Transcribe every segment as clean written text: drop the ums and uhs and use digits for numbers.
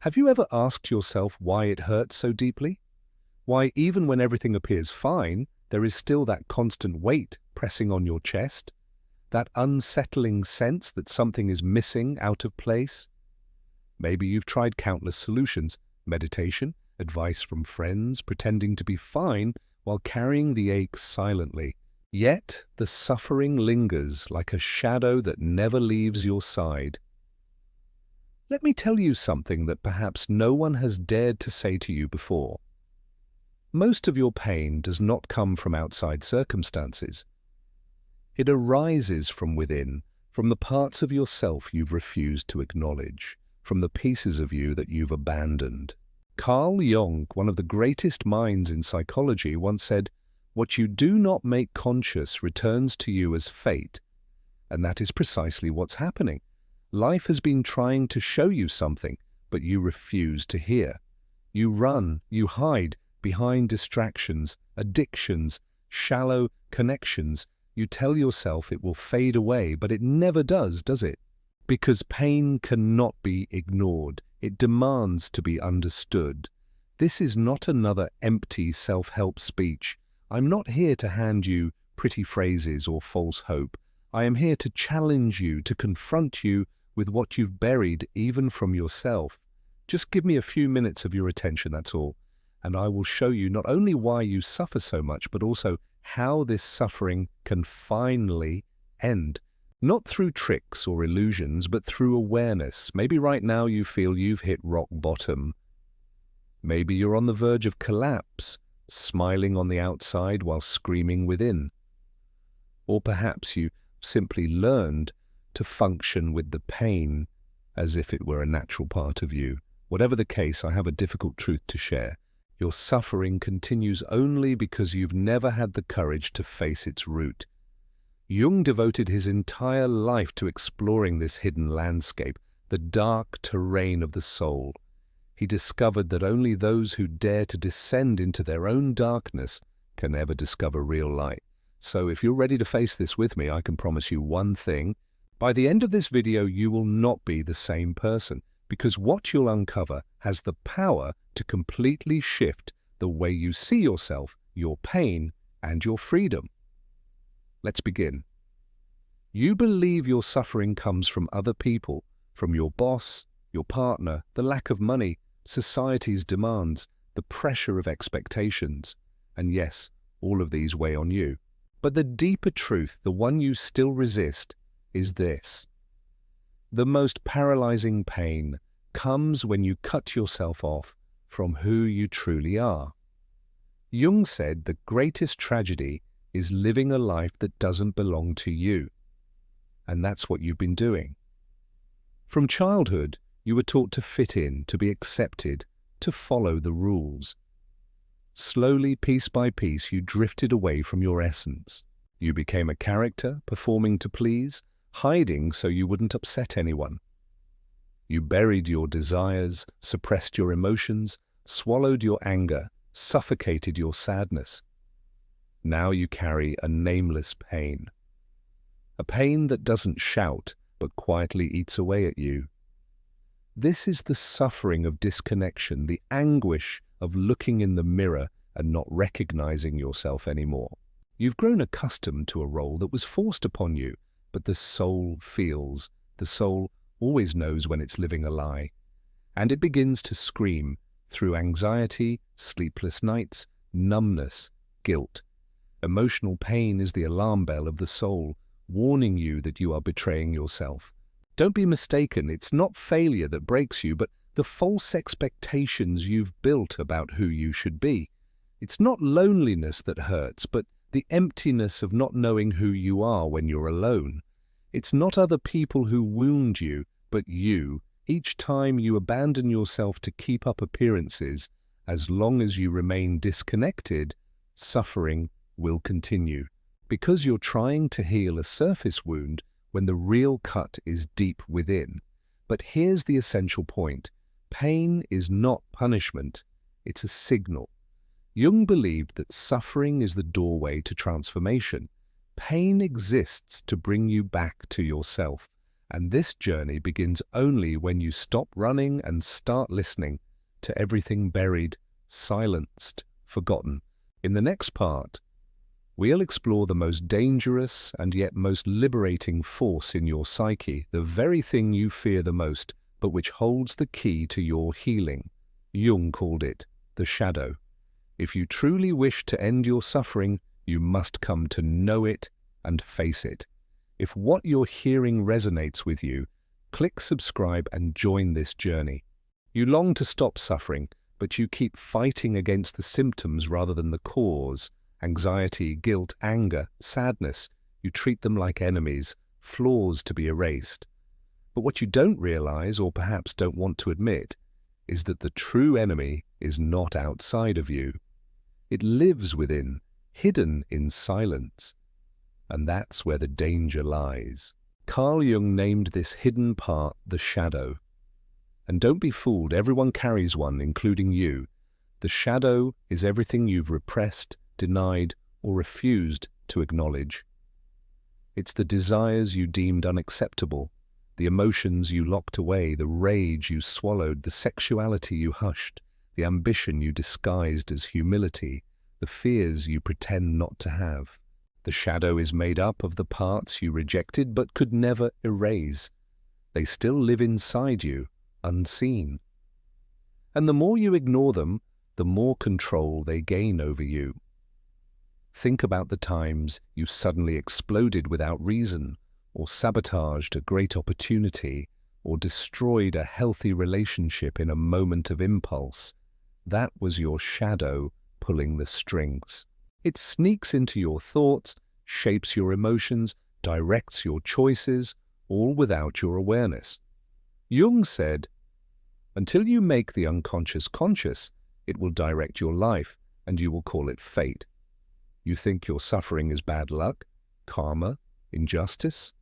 Have you ever asked yourself why it hurts so deeply? Why, even when everything appears fine, there is still that constant weight pressing on your chest? That unsettling sense that something is missing, out of place? Maybe you've tried countless solutions: meditation, advice from friends, pretending to be fine while carrying the ache silently. Yet the suffering lingers like a shadow that never leaves your side. Let me tell you something that perhaps no one has dared to say to you before. Most of your pain does not come from outside circumstances. It arises from within, from the parts of yourself you've refused to acknowledge, from the pieces of you that you've abandoned. CarlJung, one of the greatest minds in psychology, once said, "What you do not make conscious returns to you as fate." And that is precisely what's happening. Life has been trying to show you something, but you refuse to hear. You run, you hide behind distractions, addictions, shallow connections. You tell yourself it will fade away, but it never does it? Because pain cannot be ignored. It demands to be understood. This is not another empty self-help speech. I'm not here to hand you pretty phrases or false hope. I am here to challenge you, to confront you with what you've buried even from yourself. Just give me a few minutes of your attention, that's all. And I will show you not only why you suffer so much, but also how this suffering can finally end. Not through tricks or illusions, but through awareness. Maybe right now you feel you've hit rock bottom. Maybe you're on the verge of collapse, smiling on the outside while screaming within. Or perhaps you simply learned to function with the pain as if it were a natural part of you. Whatever the case, I have a difficult truth to share. Your suffering continues only because you've never had the courage to face its root. Jung devoted his entire life to exploring this hidden landscape, the dark terrain of the soul. He discovered that only those who dare to descend into their own darkness can ever discover real light. So if you're ready to face this with me, I can promise you one thing. By the end of this video, you will not be the same person, because what you'll uncover has the power to completely shift the way you see yourself, your pain, and your freedom. Let's begin. You believe your suffering comes from other people, from your boss, your partner, the lack of money, society's demands, the pressure of expectations. And yes, all of these weigh on you. But the deeper truth, the one you still resist, is this. The most paralyzing pain comes when you cut yourself off from who you truly are. Jung said the greatest tragedy is living a life that doesn't belong to you. And that's what you've been doing. From childhood, you were taught to fit in, to be accepted, to follow the rules. Slowly, piece by piece, you drifted away from your essence. You became a character, performing to please, hiding so you wouldn't upset anyone. You buried your desires, suppressed your emotions, swallowed your anger, suffocated your sadness. Now you carry a nameless pain. A pain that doesn't shout, but quietly eats away at you. This is the suffering of disconnection, the anguish of looking in the mirror and not recognizing yourself anymore. You've grown accustomed to a role that was forced upon you, but the soul feels. The soul always knows when it's living a lie. And it begins to scream through anxiety, sleepless nights, numbness, guilt. Emotional pain is the alarm bell of the soul, warning you that you are betraying yourself. Don't be mistaken, it's not failure that breaks you, but the false expectations you've built about who you should be. It's not loneliness that hurts, but the emptiness of not knowing who you are when you're alone. It's not other people who wound you, but you. Each time you abandon yourself to keep up appearances, as long as you remain disconnected, suffering will continue. Because you're trying to heal a surface wound when the real cut is deep within. But here's the essential point. Pain is not punishment, it's a signal. Jung believed that suffering is the doorway to transformation. Pain exists to bring you back to yourself. And this journey begins only when you stop running and start listening to everything buried, silenced, forgotten. In the next part, we'll explore the most dangerous and yet most liberating force in your psyche, the very thing you fear the most, but which holds the key to your healing. Jung called it the shadow. If you truly wish to end your suffering, you must come to know it and face it. If what you're hearing resonates with you, click subscribe and join this journey. You long to stop suffering, but you keep fighting against the symptoms rather than the cause. Anxiety, guilt, anger, sadness, you treat them like enemies, flaws to be erased. But what you don't realize, or perhaps don't want to admit, is that the true enemy is not outside of you. It lives within, hidden in silence. And that's where the danger lies. Carl Jung named this hidden part the shadow. And don't be fooled, everyone carries one, including you. The shadow is everything you've repressed, denied, or refused to acknowledge. It's the desires you deemed unacceptable, the emotions you locked away, the rage you swallowed, the sexuality you hushed, the ambition you disguised as humility, the fears you pretend not to have. The shadow is made up of the parts you rejected but could never erase. They still live inside you, unseen. And the more you ignore them, the more control they gain over you. Think about the times you suddenly exploded without reason, or sabotaged a great opportunity, or destroyed a healthy relationship in a moment of impulse. That was your shadow pulling the strings. It sneaks into your thoughts, shapes your emotions, directs your choices, all without your awareness. Jung said, "Until you make the unconscious conscious, it will direct your life, and you will call it fate." You think your suffering is bad luck, karma, injustice?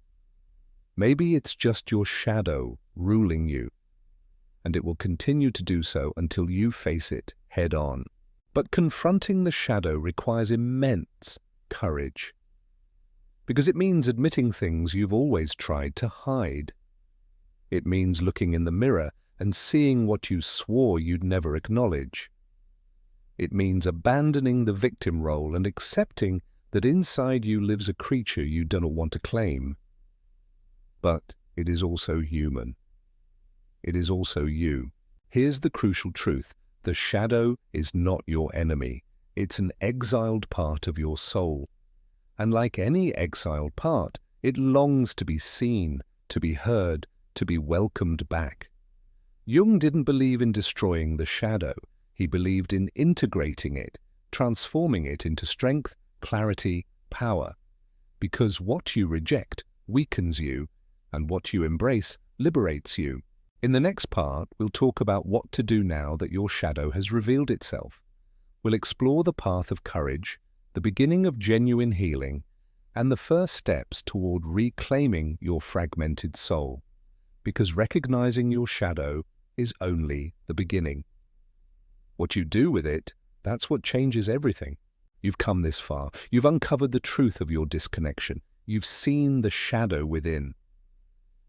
Maybe it's just your shadow ruling you, and it will continue to do so until you face it head on. But confronting the shadow requires immense courage, because it means admitting things you've always tried to hide. It means looking in the mirror and seeing what you swore you'd never acknowledge. It means abandoning the victim role and accepting that inside you lives a creature you don't want to claim. But it is also human. It is also you. Here's the crucial truth. The shadow is not your enemy. It's an exiled part of your soul. And like any exiled part, it longs to be seen, to be heard, to be welcomed back. Jung didn't believe in destroying the shadow. He believed in integrating it, transforming it into strength, clarity, power. Because what you reject weakens you, and what you embrace liberates you. In the next part, we'll talk about what to do now that your shadow has revealed itself. We'll explore the path of courage, the beginning of genuine healing, and the first steps toward reclaiming your fragmented soul. Because recognizing your shadow is only the beginning. What you do with it, that's what changes everything. You've come this far. You've uncovered the truth of your disconnection. You've seen the shadow within.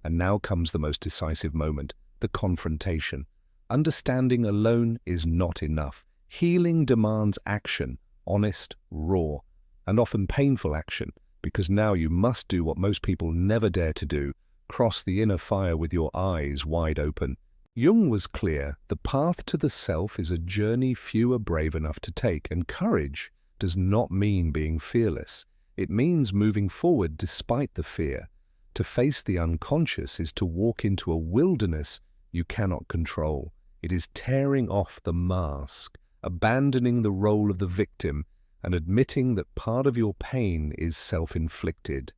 And now comes the most decisive moment, the confrontation. Understanding alone is not enough. Healing demands action, honest, raw, and often painful action, because now you must do what most people never dare to do, cross the inner fire with your eyes wide open. Jung was clear, the path to the self is a journey few are brave enough to take, and courage does not mean being fearless. It means moving forward despite the fear. To face the unconscious is to walk into a wilderness you cannot control. It is tearing off the mask, abandoning the role of the victim, and admitting that part of your pain is self-inflicted.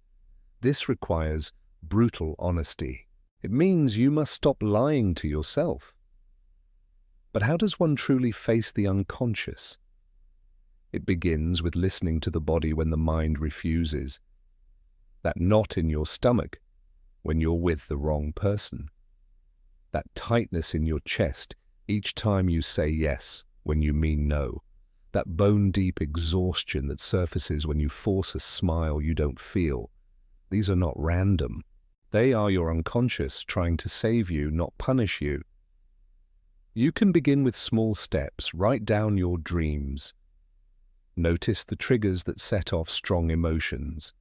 This requires brutal honesty. It means you must stop lying to yourself. But how does one truly face the unconscious? It begins with listening to the body when the mind refuses. That knot in your stomach when you're with the wrong person. That tightness in your chest each time you say yes when you mean no. That bone-deep exhaustion that surfaces when you force a smile you don't feel. These are not random. They are your unconscious trying to save you, not punish you. You can begin with small steps. Write down your dreams. Notice the triggers that set off strong emotions.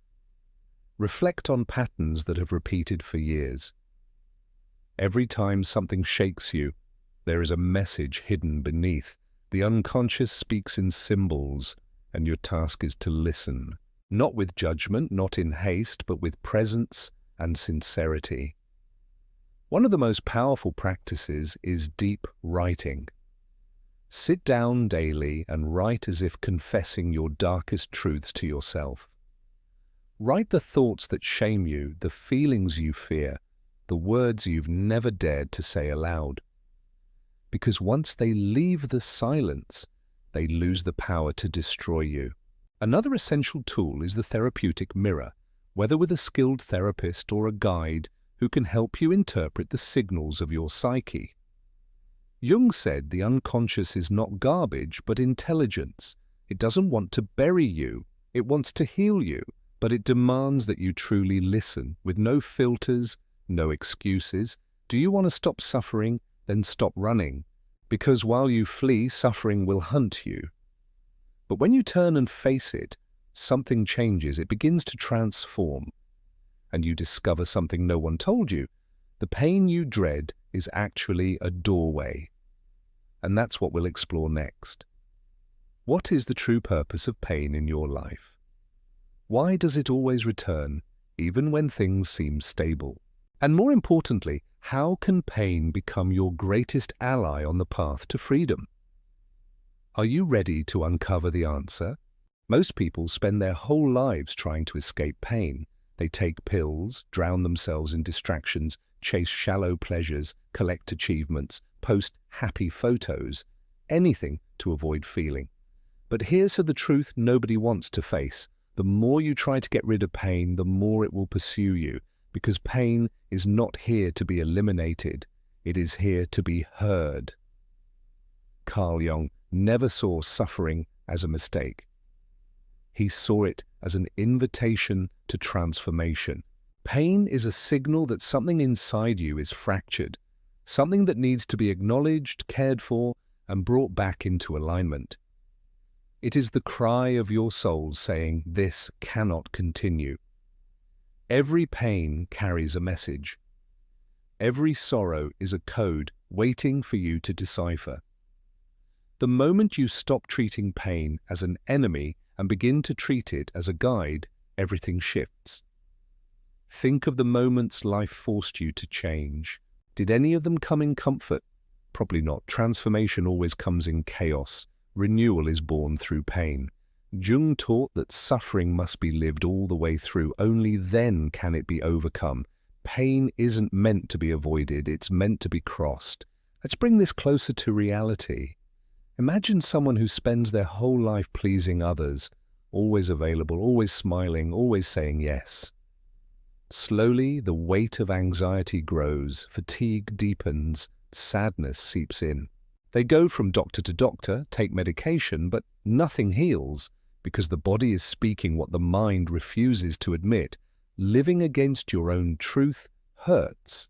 Reflect on patterns that have repeated for years. Every time something shakes you, there is a message hidden beneath. The unconscious speaks in symbols, and your task is to listen. Not with judgment, not in haste, but with presence and sincerity. One of the most powerful practices is deep writing. Sit down daily and write as if confessing your darkest truths to yourself. Write the thoughts that shame you, the feelings you fear, the words you've never dared to say aloud. Because once they leave the silence, they lose the power to destroy you. Another essential tool is the therapeutic mirror, whether with a skilled therapist or a guide who can help you interpret the signals of your psyche. Jung said the unconscious is not garbage, but intelligence. It doesn't want to bury you. It wants to heal you, but it demands that you truly listen, with no filters, no excuses. Do you want to stop suffering? Then stop running, because while you flee, suffering will hunt you. But when you turn and face it, something changes. It begins to transform, and you discover something no one told you. The pain you dread is actually a doorway. And that's what we'll explore next. What is the true purpose of pain in your life? Why does it always return, even when things seem stable? And more importantly, how can pain become your greatest ally on the path to freedom? Are you ready to uncover the answer? Most people spend their whole lives trying to escape pain. They take pills, drown themselves in distractions, chase shallow pleasures, collect achievements, post happy photos, anything to avoid feeling. But here's the truth nobody wants to face. The more you try to get rid of pain, the more it will pursue you, because pain is not here to be eliminated. It is here to be heard. CarlJung never saw suffering as a mistake. He saw it as an invitation to transformation. Pain is a signal that something inside you is fractured, something that needs to be acknowledged, cared for, and brought back into alignment. It is the cry of your soul saying, "This cannot continue." Every pain carries a message. Every sorrow is a code waiting for you to decipher. The moment you stop treating pain as an enemy and begin to treat it as a guide, everything shifts. Think of the moments life forced you to change. Did any of them come in comfort? Probably not. Transformation always comes in chaos. Renewal is born through pain. Jung taught that suffering must be lived all the way through. Only then can it be overcome. Pain isn't meant to be avoided. It's meant to be crossed. Let's bring this closer to reality. Imagine someone who spends their whole life pleasing others, always available, always smiling, always saying yes. Slowly, the weight of anxiety grows, fatigue deepens, sadness seeps in. They go from doctor to doctor, take medication, but nothing heals because the body is speaking what the mind refuses to admit. Living against your own truth hurts,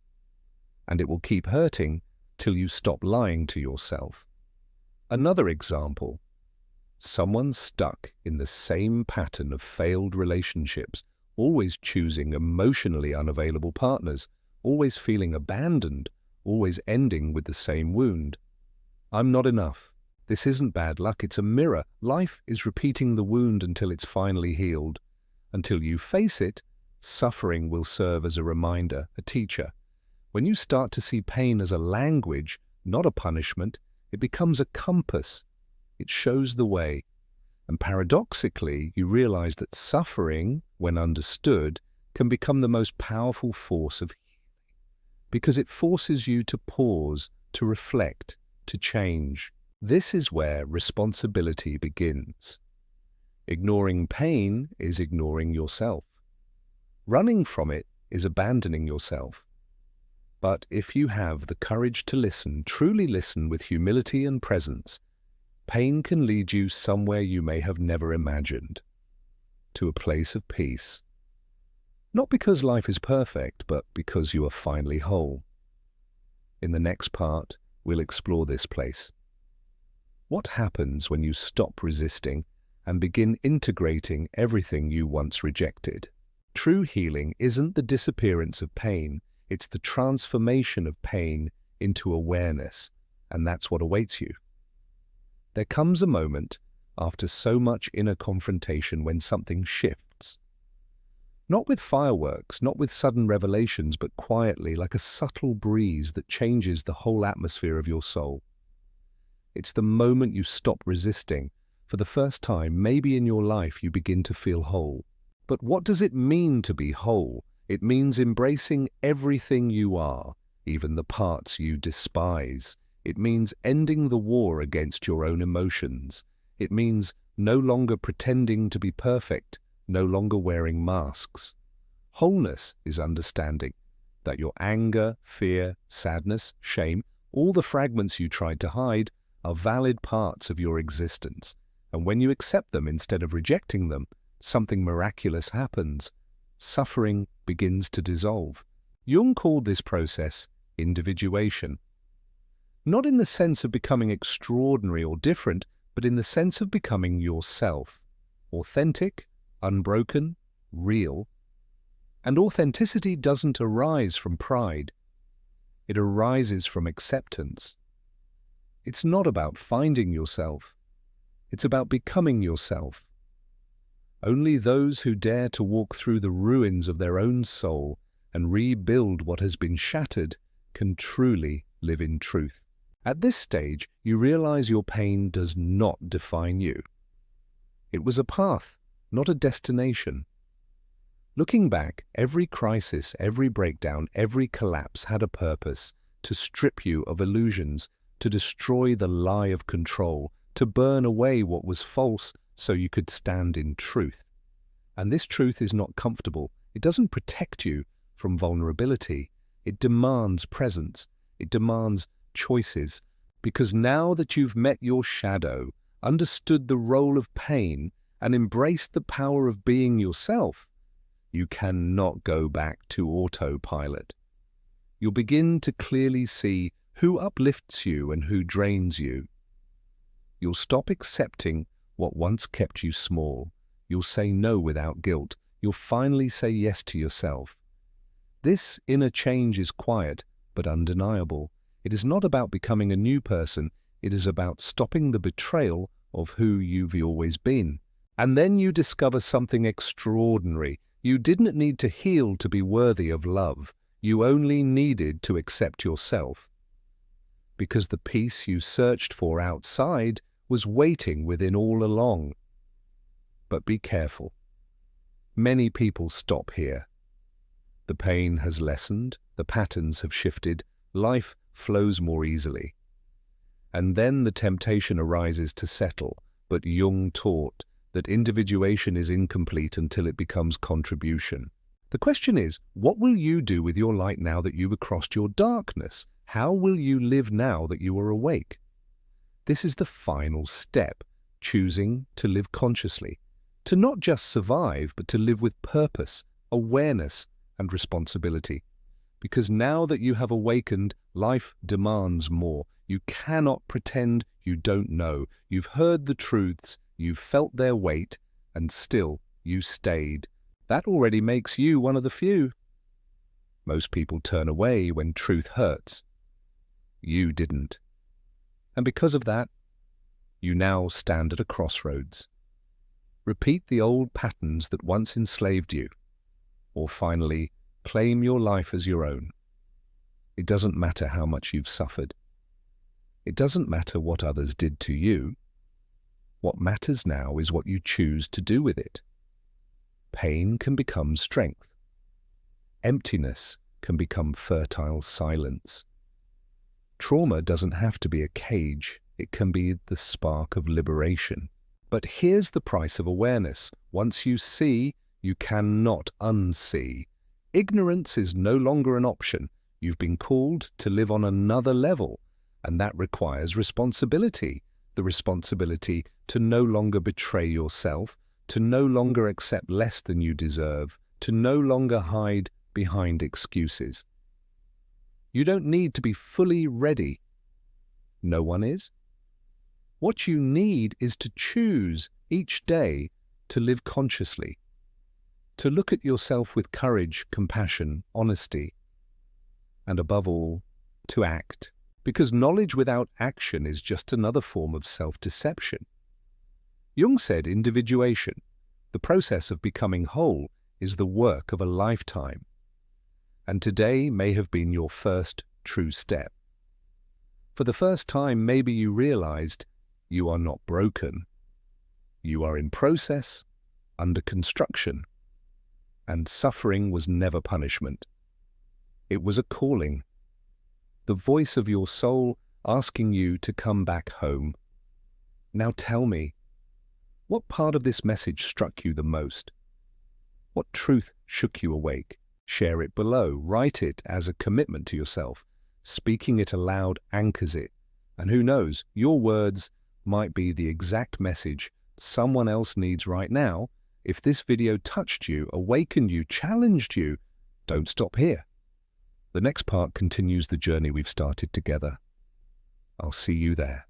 and it will keep hurting till you stop lying to yourself. Another example, someone stuck in the same pattern of failed relationships, always choosing emotionally unavailable partners, always feeling abandoned, always ending with the same wound. I'm not enough. This isn't bad luck, it's a mirror. Life is repeating the wound until it's finally healed. Until you face it, suffering will serve as a reminder, a teacher. When you start to see pain as a language, not a punishment, it becomes a compass. It shows the way. And paradoxically, you realize that suffering, when understood, can become the most powerful force of healing, because it forces you to pause, to reflect, to change. This is where responsibility begins. Ignoring pain is ignoring yourself. Running from it is abandoning yourself. But if you have the courage to listen, truly listen with humility and presence, pain can lead you somewhere you may have never imagined, to a place of peace, Not because life is perfect, but because you are finally whole. In the next part, we'll explore this place. What happens when you stop resisting and begin integrating everything you once rejected? True healing isn't the disappearance of pain, it's the transformation of pain into awareness, and that's what awaits you. There comes a moment after so much inner confrontation when something shifts. Not with fireworks, not with sudden revelations, but quietly, like a subtle breeze that changes the whole atmosphere of your soul. It's the moment you stop resisting. For the first time, maybe in your life, you begin to feel whole. But what does it mean to be whole? It means embracing everything you are, even the parts you despise. It means ending the war against your own emotions. It means no longer pretending to be perfect, no longer wearing masks. Wholeness is understanding that your anger, fear, sadness, shame, all the fragments you tried to hide, are valid parts of your existence. And when you accept them instead of rejecting them, something miraculous happens. Suffering begins to dissolve. Jung called this process individuation. Not in the sense of becoming extraordinary or different, but in the sense of becoming yourself. Authentic, unbroken, real. And authenticity doesn't arise from pride. It arises from acceptance. It's not about finding yourself. It's about becoming yourself. Only those who dare to walk through the ruins of their own soul and rebuild what has been shattered can truly live in truth. At this stage, you realize your pain does not define you. It was a path, not a destination. Looking back, every crisis, every breakdown, every collapse had a purpose: to strip you of illusions, to destroy the lie of control, to burn away what was false so you could stand in truth. And this truth is not comfortable. It doesn't protect you from vulnerability. It demands presence. It demands choices. Because now that you've met your shadow, understood the role of pain, and embraced the power of being yourself, you cannot go back to autopilot. You'll begin to clearly see who uplifts you and who drains you. You'll stop accepting what once kept you small. You'll say no without guilt. You'll finally say yes to yourself. This inner change is quiet but undeniable. It is not about becoming a new person. It is about stopping the betrayal of who you've always been. And then you discover something extraordinary. You didn't need to heal to be worthy of love. You only needed to accept yourself. Because the peace you searched for outside was waiting within all along. But be careful. Many people stop here. The pain has lessened, the patterns have shifted, life flows more easily. And then the temptation arises to settle, but Jung taught that individuation is incomplete until it becomes contribution. The question is, what will you do with your light now that you have crossed your darkness? How will you live now that you are awake? This is the final step, choosing to live consciously, to not just survive, but to live with purpose, awareness, and responsibility. Because now that you have awakened, life demands more. You cannot pretend you don't know. You've heard the truths, you've felt their weight, and still you stayed. That already makes you one of the few. Most people turn away when truth hurts. You didn't. And because of that, you now stand at a crossroads. Repeat the old patterns that once enslaved you, or finally, claim your life as your own. It doesn't matter how much you've suffered. It doesn't matter what others did to you. What matters now is what you choose to do with it. Pain can become strength. Emptiness can become fertile silence. Trauma doesn't have to be a cage. It can be the spark of liberation. But here's the price of awareness. Once you see, you cannot unsee. Ignorance is no longer an option. You've been called to live on another level, and that requires responsibility. The responsibility to no longer betray yourself, to no longer accept less than you deserve, to no longer hide behind excuses. You don't need to be fully ready. No one is. What you need is to choose each day to live consciously, to look at yourself with courage, compassion, honesty, and above all, to act, because knowledge without action is just another form of self-deception. Jung said individuation, the process of becoming whole, is the work of a lifetime. And today may have been your first true step. For the first time, maybe you realized you are not broken. You are in process, under construction, and suffering was never punishment. It was a calling, the voice of your soul asking you to come back home. Now tell me, what part of this message struck you the most? What truth shook you awake? Share it below, write it as a commitment to yourself. Speaking it aloud anchors it, and who knows, your words might be the exact message someone else needs right now. If this video touched you, awakened you, challenged you, don't stop here. The next part continues the journey we've started together. I'll see you there.